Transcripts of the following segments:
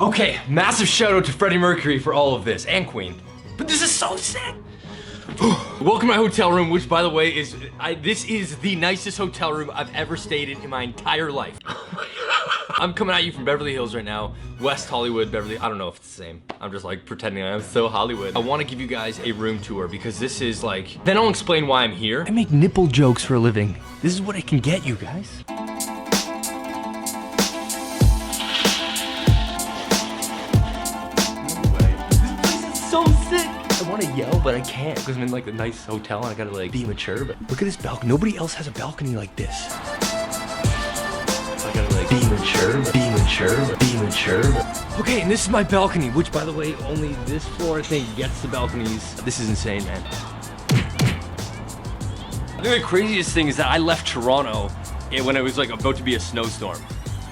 Okay, massive shout out to Freddie Mercury for all of this, and Queen. But this is so sick. Welcome to my hotel room, which by the way is, this is the nicest hotel room I've ever stayed in my entire life. I'm coming at you from Beverly Hills right now. West Hollywood, Beverly, I don't know if it's the same. I'm just like pretending I'm so Hollywood. I want to give you guys a room tour because this is like, then I'll explain why I'm here. I make nipple jokes for a living. This is what I can get you guys. So sick. I want to yell, but I can't because I'm in like a nice hotel and I gotta like be mature. But look at this balcony. Nobody else has a balcony like this. So I gotta like be mature, be mature, be mature. Okay, and this is my balcony, which by the way, only this floor I think gets the balconies. This is insane, man. I think the craziest thing is that I left Toronto when it was like about to be a snowstorm.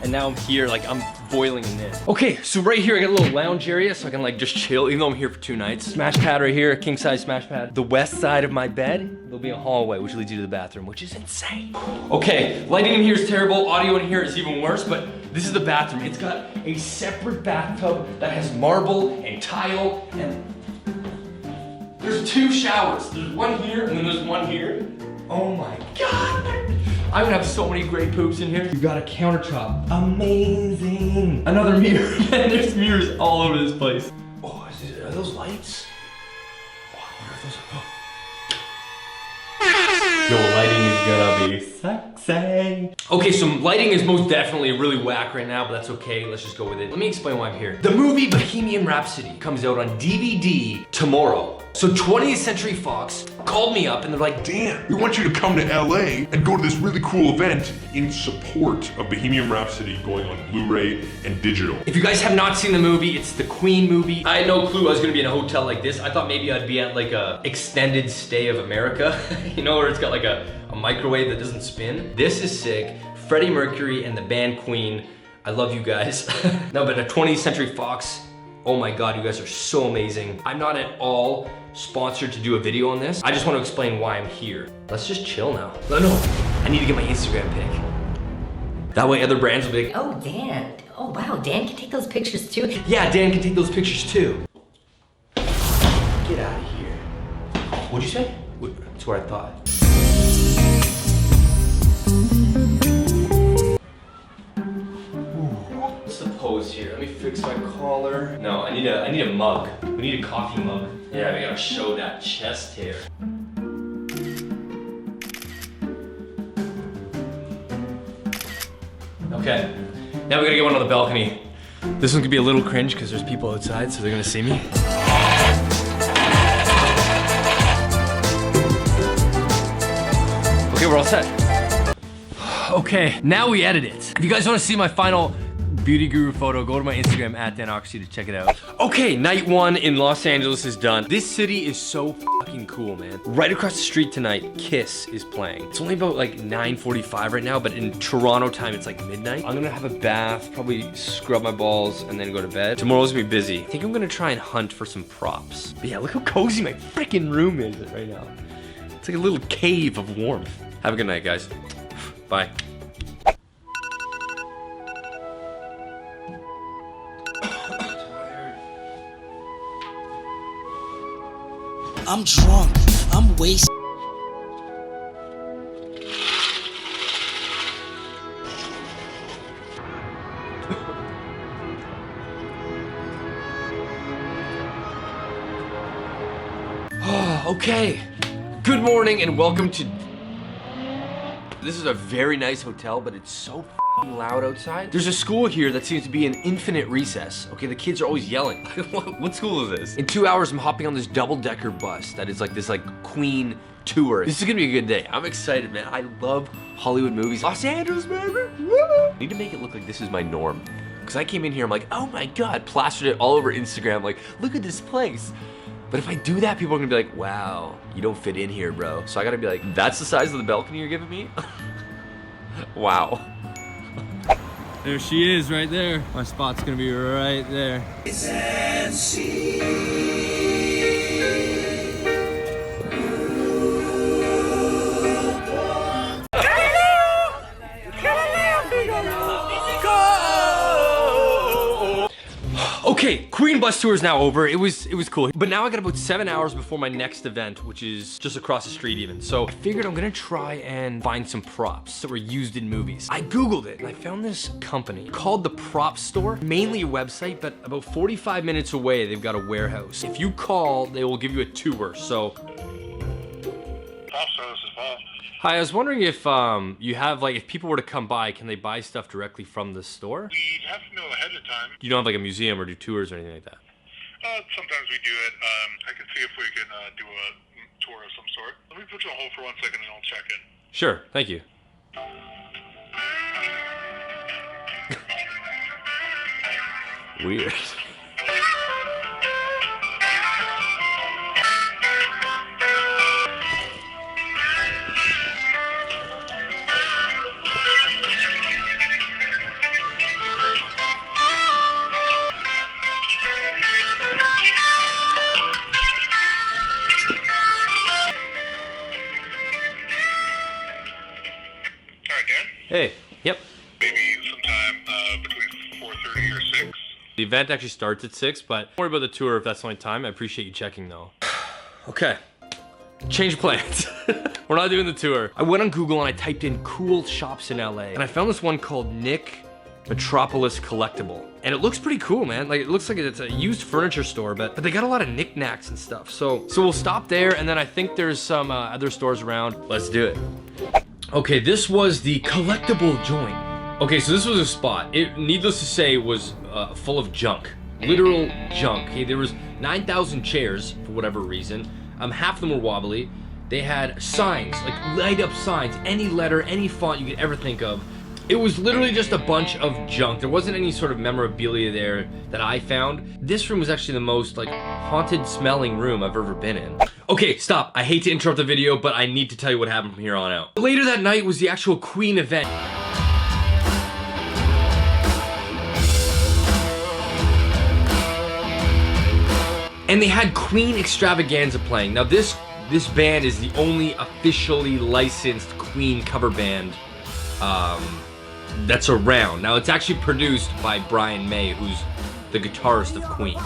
And now I'm here, like I'm boiling in this. Okay, so right here I got a little lounge area so I can like just chill, even though I'm here for 2 nights. Smash pad right here, a king size smash pad. The west side of my bed, there'll be a hallway which leads you to the bathroom, which is insane. Okay, lighting in here is terrible, audio in here is even worse, but this is the bathroom. It's got a separate bathtub that has marble and tile, and there's 2 showers. There's one here and then there's one here. Oh my God. I would have so many great poops in here. You've got a countertop. Amazing. Another mirror. Man, there's mirrors all over this place. Oh, are those lights? Oh, I wonder if those are... Yo, lighting is gonna be sexy. Okay, so lighting is most definitely really whack right now, but that's okay. Let's just go with it. Let me explain why I'm here. The movie Bohemian Rhapsody comes out on DVD tomorrow. So 20th Century Fox called me up and they're like, Dan, we want you to come to LA and go to this really cool event in support of Bohemian Rhapsody going on Blu-ray and digital. If you guys have not seen the movie, it's the Queen movie. I had no clue I was gonna be in a hotel like this. I thought maybe I'd be at like a extended stay of America, you know, where it's got like a microwave that doesn't spin. This is sick. Freddie Mercury and the band Queen. I love you guys. No, but a 20th Century Fox, oh my God, you guys are so amazing. I'm not at all sponsored to do a video on this. I just want to explain why I'm here. Let's just chill now. No, I need to get my Instagram pic. That way other brands will be like, oh, Dan. Oh, wow, Dan can take those pictures too. yeah, Dan can take those pictures too. Get out of here. What'd you say? That's what I thought. What's the pose here? Let me fix my collar. No, I need a mug. We need a coffee mug. Yeah, we gotta show that chest hair. Okay, now we gotta get one on the balcony. This one could be a little cringe because there's people outside, so they're gonna see me. Okay, we're all set. Okay, now we edit it. If you guys want to see my final beauty guru photo, go to my Instagram @DanOxy to check it out. Okay, night 1 in Los Angeles is done. This city is so fucking cool, man. Right across the street tonight, Kiss is playing. It's only about like 9:45 right now, but in Toronto time, it's like midnight. I'm gonna have a bath, probably scrub my balls, and then go to bed. Tomorrow's gonna be busy. I think I'm gonna try and hunt for some props. But yeah, look how cozy my freaking room is right now. It's like a little cave of warmth. Have a good night, guys. Bye. I'm drunk. I'm wasted. Okay. Good morning and welcome to... This is a very nice hotel, but it's so f***ing loud outside. There's a school here that seems to be an infinite recess. Okay, the kids are always yelling. What school is this? In 2 hours, I'm hopping on this double-decker bus that is like this Queen tour. This is gonna be a good day. I'm excited, man. I love Hollywood movies. Los Angeles, baby. Woo! I need to make it look like this is my norm. Because I came in here, I'm like, oh my God, plastered it all over Instagram. Like, look at this place. But if I do that, people are gonna be like, wow, you don't fit in here, bro. So I gotta be like, that's the size of the balcony you're giving me? Wow. There she is right there. My spot's gonna be right there. Okay, Queen bus tour is now over. It was cool. But now I got about 7 hours before my next event, which is just across the street even. So I figured I'm gonna try and find some props that were used in movies. I Googled it and I found this company called the Prop Store. Mainly a website, but about 45 minutes away, they've got a warehouse. If you call, they will give you a tour. So Prop Store, this is Paul. hi, I was wondering if you have like, if people were to come by, can they buy stuff directly from the store? We'd have to know ahead of time. You don't have like a museum or do tours or anything like that? Sometimes we do it. I can see if we can do a tour of some sort. Let me put you on hold for 1 second and I'll check in. Sure, thank you. Weird. Alright, Dan? Hey, yep. Maybe sometime between 4:30 or 6. The event actually starts at 6, but don't worry about the tour if that's the only time. I appreciate you checking though. Okay, change plans. We're not doing the tour. I went on Google and I typed in cool shops in LA, and I found this one called Nick Metropolis Collectible. And it looks pretty cool, man. Like, it looks like it's a used furniture store, but they got a lot of knickknacks and stuff. So we'll stop there, and then I think there's some other stores around. Let's do it. Okay, this was the collectible joint. Okay, so this was a spot. It, needless to say, was full of junk. Literal junk. Okay, there was 9,000 chairs for whatever reason. Half of them were wobbly. They had signs, like light up signs, any letter, any font you could ever think of. It was literally just a bunch of junk. There wasn't any sort of memorabilia there that I found. This room was actually the most like haunted smelling room I've ever been in. Okay, stop. I hate to interrupt the video, but I need to tell you what happened from here on out. Later that night was the actual Queen event. And they had Queen Extravaganza playing. Now this band is the only officially licensed Queen cover band that's around. Now it's actually produced by Brian May, who's the guitarist of Queen.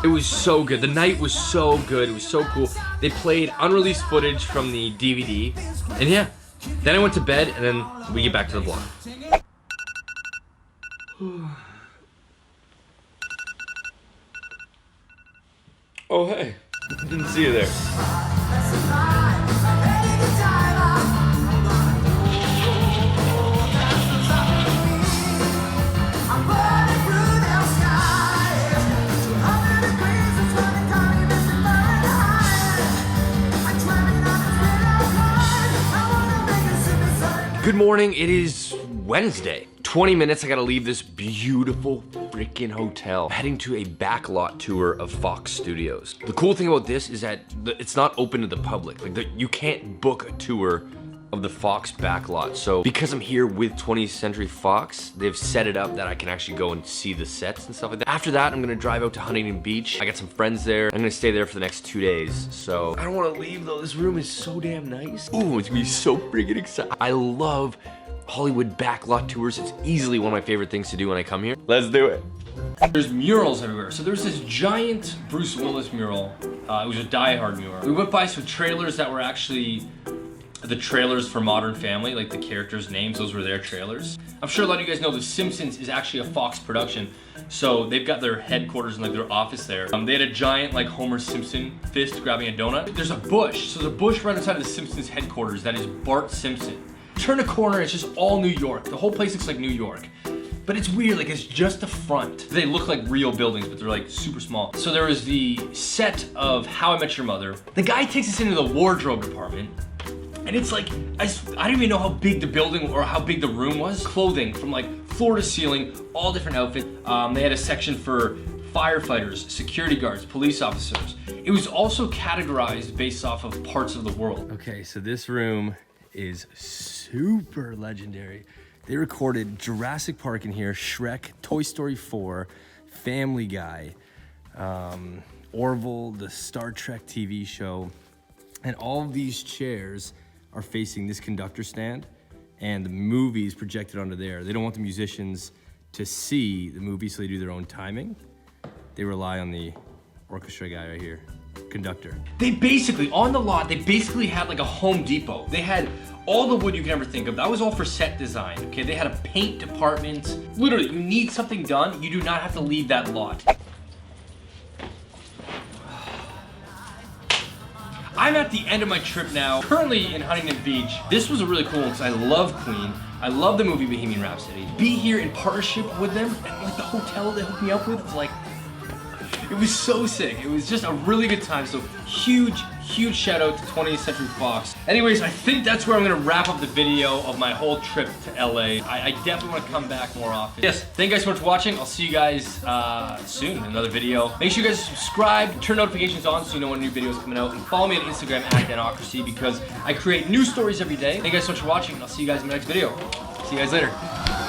It was so good. The night was so good. It was so cool. They played unreleased footage from the DVD. And yeah, then I went to bed and then we get back to the vlog. Oh, hey. Didn't see you there. Good morning, it is Wednesday. 20 minutes, I gotta leave this beautiful freaking hotel. Heading to a backlot tour of Fox Studios. The cool thing about this is that it's not open to the public. Like, you can't book a tour of the Fox backlot. So because I'm here with 20th Century Fox, they've set it up that I can actually go and see the sets and stuff like that. After that, I'm gonna drive out to Huntington Beach. I got some friends there. I'm gonna stay there for the next 2 days. So I don't wanna leave though. This room is so damn nice. Ooh, it's gonna be so freaking exciting. I love Hollywood backlot tours. It's easily one of my favorite things to do when I come here. Let's do it. There's murals everywhere. So there's this giant Bruce Willis mural. It was a Die Hard mural. We went by some trailers that were actually the trailers for Modern Family, like the characters' names, those were their trailers. I'm sure a lot of you guys know The Simpsons is actually a Fox production, so they've got their headquarters and like their office there. They had a giant like Homer Simpson fist grabbing a donut. There's a bush, so there's a bush right outside of the Simpsons headquarters that is Bart Simpson. Turn a corner, it's just all New York. The whole place looks like New York. But it's weird, like it's just the front. They look like real buildings, but they're like super small. So there was the set of How I Met Your Mother. The guy takes us into the wardrobe department, and it's like, I don't even know how big the building or how big the room was. Clothing from like floor to ceiling, all different outfits. They had a section for firefighters, security guards, police officers. It was also categorized based off of parts of the world. Okay, so this room is super legendary. They recorded Jurassic Park in here, Shrek, Toy Story 4, Family Guy, Orville, the Star Trek TV show, and all of these chairs are facing this conductor stand, and the movie's projected onto there. They don't want the musicians to see the movie, so they do their own timing. they rely on the orchestra guy right here, conductor. They basically, on the lot, they basically had like a Home Depot. They had all the wood you can ever think of. That was all for set design, okay? They had a paint department. Literally, you need something done, you do not have to leave that lot. I'm at the end of my trip now, currently in Huntington Beach. This was a really cool one because I love Queen. I love the movie Bohemian Rhapsody. Be here in partnership with them, and like the hotel they hooked me up with was like, it was so sick. It was just a really good time. So huge shout out to 20th Century Fox. Anyways, I think that's where I'm gonna wrap up the video of my whole trip to LA. I definitely wanna come back more often. Yes, thank you guys so much for watching. I'll see you guys soon in another video. Make sure you guys subscribe, turn notifications on so you know when new videos are coming out, and follow me on Instagram at Danocracy because I create new stories every day. Thank you guys so much for watching, and I'll see you guys in the next video. See you guys later.